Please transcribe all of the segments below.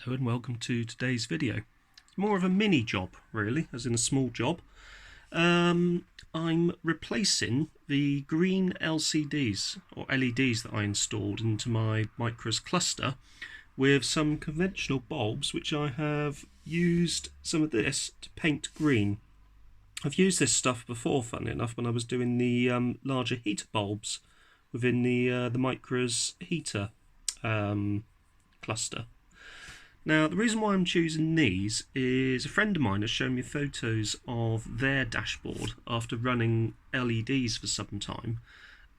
Hello and welcome to today's video. It's more of a mini job really, as in a small job. I'm replacing the green LCDs or LEDs that I installed into my Micra's cluster with some conventional bulbs which I have used some of this to paint green. I've used this stuff before, funnily enough, when I was doing the larger heater bulbs within the Micra's heater cluster. Now, the reason why I'm choosing these is a friend of mine has shown me photos of their dashboard after running LEDs for some time,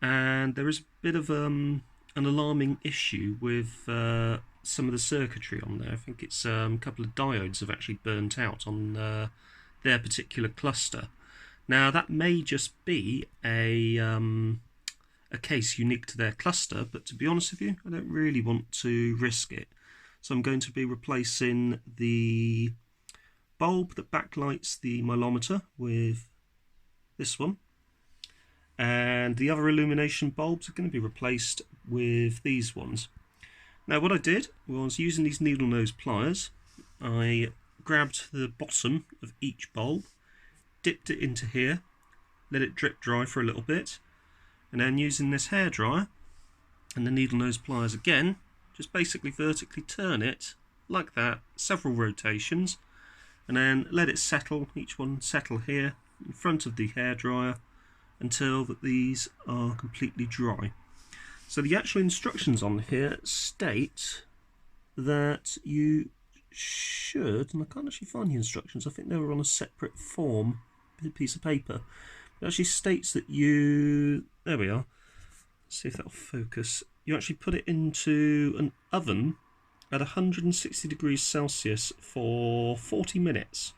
and there is a bit of an alarming issue with some of the circuitry on there. I think it's a couple of diodes have actually burnt out on their particular cluster. Now, that may just be a case unique to their cluster, but to be honest with you, I don't really want to risk it. So I'm going to be replacing the bulb that backlights the milometer with this one, and the other illumination bulbs are going to be replaced with these ones. Now, what I did was, using these needle nose pliers, I grabbed the bottom of each bulb, dipped it into here, let it drip dry for a little bit, and then using this hairdryer and the needle nose pliers again, just basically vertically turn it like that, several rotations, and then let it settle, each one settle here in front of the hairdryer until that these are completely dry. So the actual instructions on here state that you should, and I can't actually find the instructions, I think they were on a separate form, piece of paper. It actually states that you, there we are, let's see if that'll focus. You actually put it into an oven at 160 degrees Celsius for 40 minutes.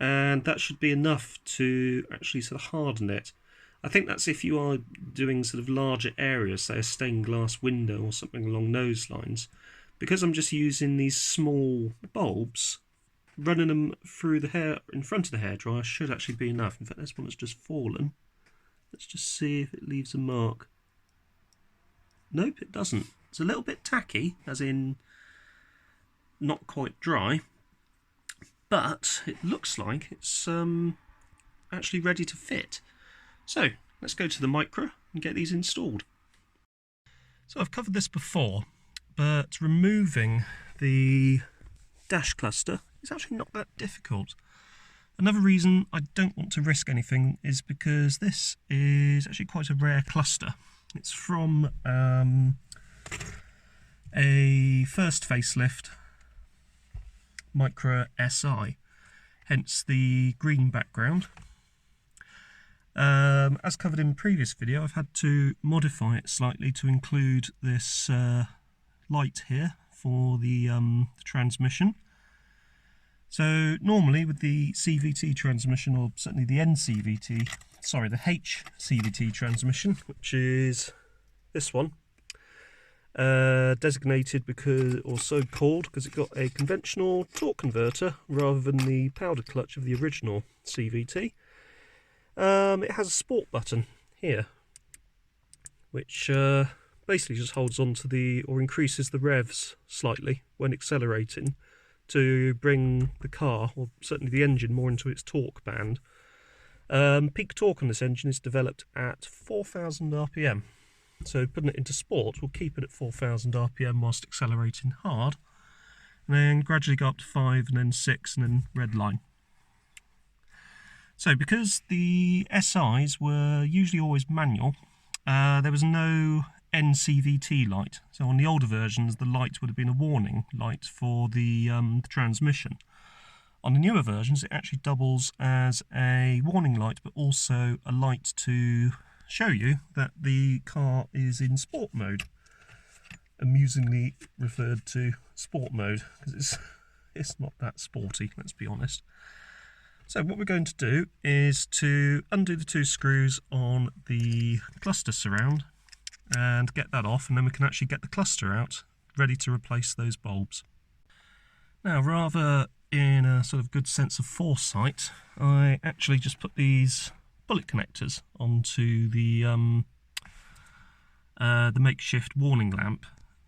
And that should be enough to actually sort of harden it. I think that's if you are doing sort of larger areas, say a stained glass window or something along those lines. Because I'm just using these small bulbs, running them through the hair in front of the hairdryer should actually be enough. In fact, this one has just fallen. Let's just see if it leaves a mark. Nope, it doesn't. It's a little bit tacky, as in not quite dry, but it looks like it's actually ready to fit. So let's go to the Micra and get these installed. So I've covered this before, but removing the dash cluster is actually not that difficult. Another reason I don't want to risk anything is because this is actually quite a rare cluster. It's from a first facelift Micra SI, hence the green background. As covered in the previous video, I've had to modify it slightly to include this light here for the transmission. So normally with the CVT transmission, or certainly the NCVT, sorry, the HCVT transmission, which is this one, designated because, or so called, because it got a conventional torque converter rather than the powder clutch of the original CVT. It has a sport button here, which basically just holds on to the, or increases the revs slightly when accelerating, to bring the car, or certainly the engine, more into its torque band. Peak torque on this engine is developed at 4,000 RPM. So putting it into sport will keep it at 4,000 RPM whilst accelerating hard, and then gradually go up to 5 and then 6 and then red line. So because the SIs were usually always manual, there was no NCVT light. So on the older versions, the light would have been a warning light for the transmission. On the newer versions, it actually doubles as a warning light, but also a light to show you that the car is in sport mode. Amusingly referred to sport mode, because it's not that sporty, let's be honest. So what we're going to do is to undo the two screws on the cluster surround and get that off, and then we can actually get the cluster out, ready to replace those bulbs. Now, rather in a sort of good sense of foresight, I actually just put these bullet connectors onto the makeshift warning lamp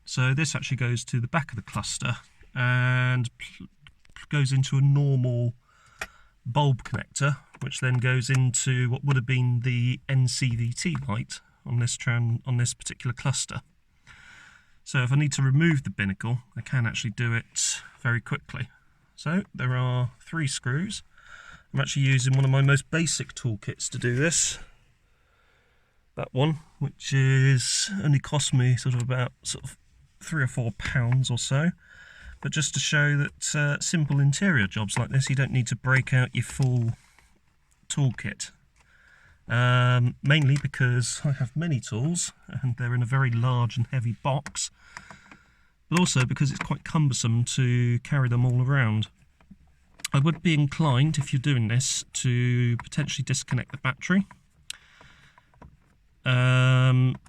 So this actually goes to the back of the cluster and goes into a normal bulb connector, which then goes into what would have been the NCVT light on this particular cluster. So if I need to remove the binnacle, I can actually do it very quickly. So there are 3 screws. I'm actually using one of my most basic toolkits to do this. That one, which is only cost me about 3 or 4 pounds or so. But just to show that simple interior jobs like this, you don't need to break out your full toolkit. Mainly because I have many tools and they're in a very large and heavy box, but also because it's quite cumbersome to carry them all around. I would be inclined, if you're doing this, to potentially disconnect the battery.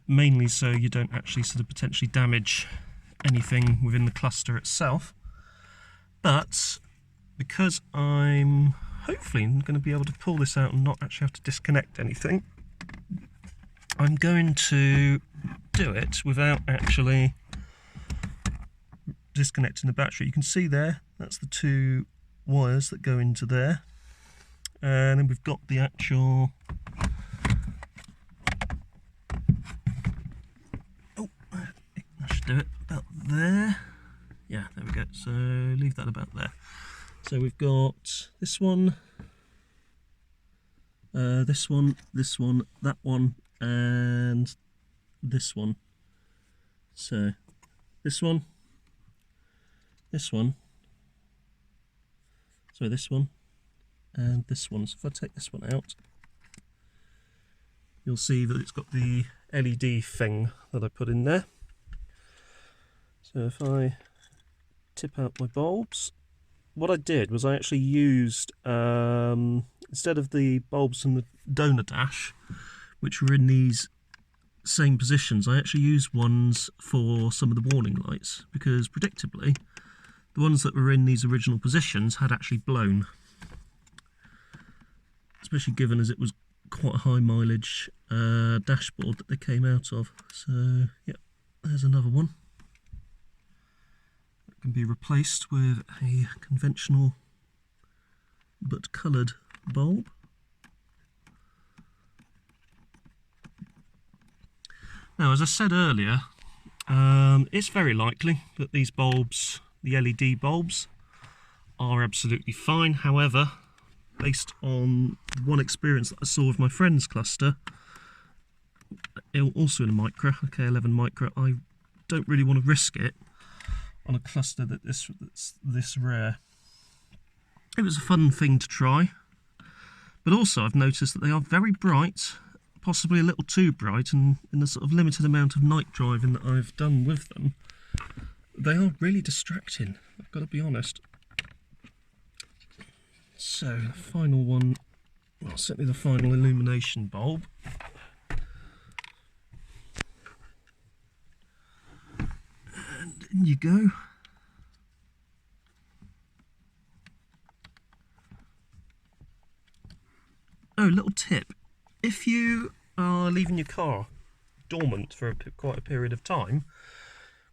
Mainly so you don't actually potentially damage anything within the cluster itself. But because I'm hopefully going to be able to pull this out and not actually have to disconnect anything, I'm going to do it without actually disconnecting the battery. You can see there, that's the 2 wires that go into there, and then we've got the actual I should do it about there. Yeah, there we go. So leave that about there. So we've got this one, this one, that one, and this one. So this one, this one, so this one, and this one. So if I take this one out, you'll see that it's got the LED thing that I put in there. So if I tip out my bulbs, what I did was I actually used, instead of the bulbs from the donor dash, which were in these same positions, I actually used ones for some of the warning lights, because predictably the ones that were in these original positions had actually blown, especially given as it was quite a high mileage dashboard that they came out of. So yeah, there's another one that can be replaced with a conventional but coloured bulb. Now, as I said earlier, it's very likely that these bulbs, the LED bulbs, are absolutely fine. However, based on one experience that I saw with my friend's cluster, also in a Micra, a K11 Micra, I don't really want to risk it on a cluster that's this rare. It was a fun thing to try, but also I've noticed that they are very bright, possibly a little too bright, and in the sort of limited amount of night driving that I've done with them, they are really distracting, I've got to be honest. So the final one, well, certainly the final illumination bulb. And in you go. Oh, little tip. If you are leaving your car dormant for quite a period of time,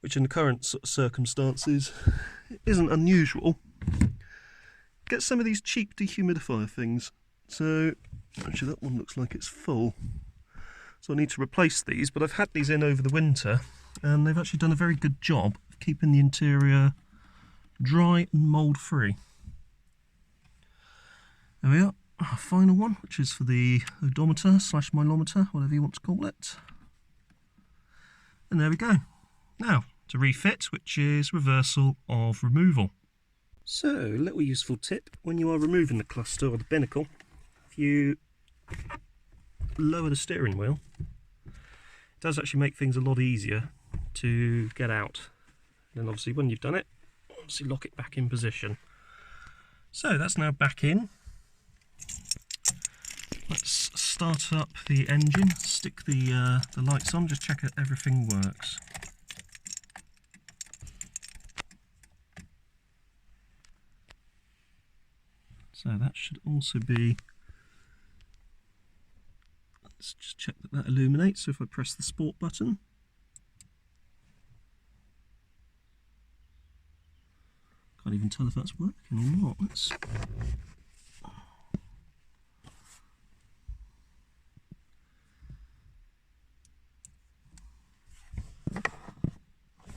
which in the current circumstances isn't unusual, get some of these cheap dehumidifier things. So, actually that one looks like it's full. So I need to replace these, but I've had these in over the winter and they've actually done a very good job of keeping the interior dry and mould free. There we are. Our final one, which is for the odometer / milometer, whatever you want to call it. And there we go. Now, to refit, which is reversal of removal. So, a little useful tip, when you are removing the cluster or the binnacle, if you lower the steering wheel, it does actually make things a lot easier to get out. And then obviously when you've done it, obviously lock it back in position. So that's now back in. Let's start up the engine, stick the lights on, just check that everything works. So that should also be, let's just check that that illuminates. So if I press the sport button, Can't even tell if that's working or not. Let's...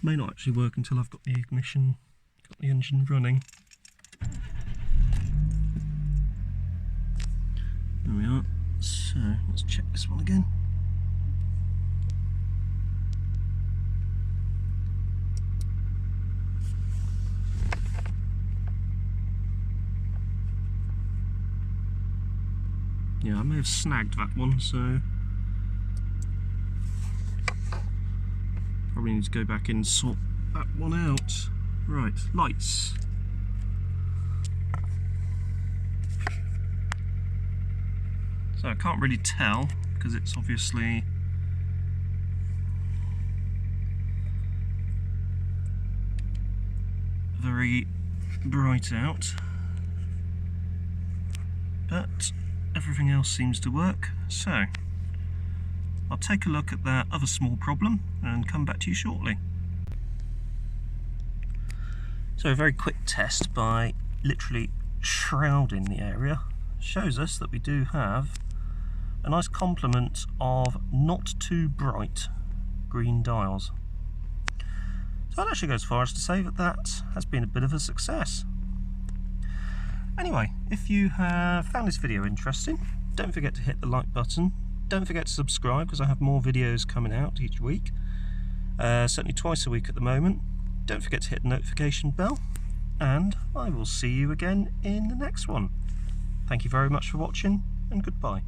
May not actually work until I've got the ignition, got the engine running. There we are. So let's check this one again. Yeah, I may have snagged that one, so probably need to go back in and sort that one out. Right, lights. So I can't really tell because it's obviously very bright out, but everything else seems to work. So I'll take a look at that other small problem and come back to you shortly. So a very quick test by literally shrouding the area shows us that we do have a nice complement of not too bright green dials. So I'd actually go as far as to say that that has been a bit of a success. Anyway, if you have found this video interesting, don't forget to hit the like button. Don't forget to subscribe because I have more videos coming out each week, certainly twice a week at the moment. Don't forget to hit the notification bell, and I will see you again in the next one. Thank you very much for watching, and goodbye.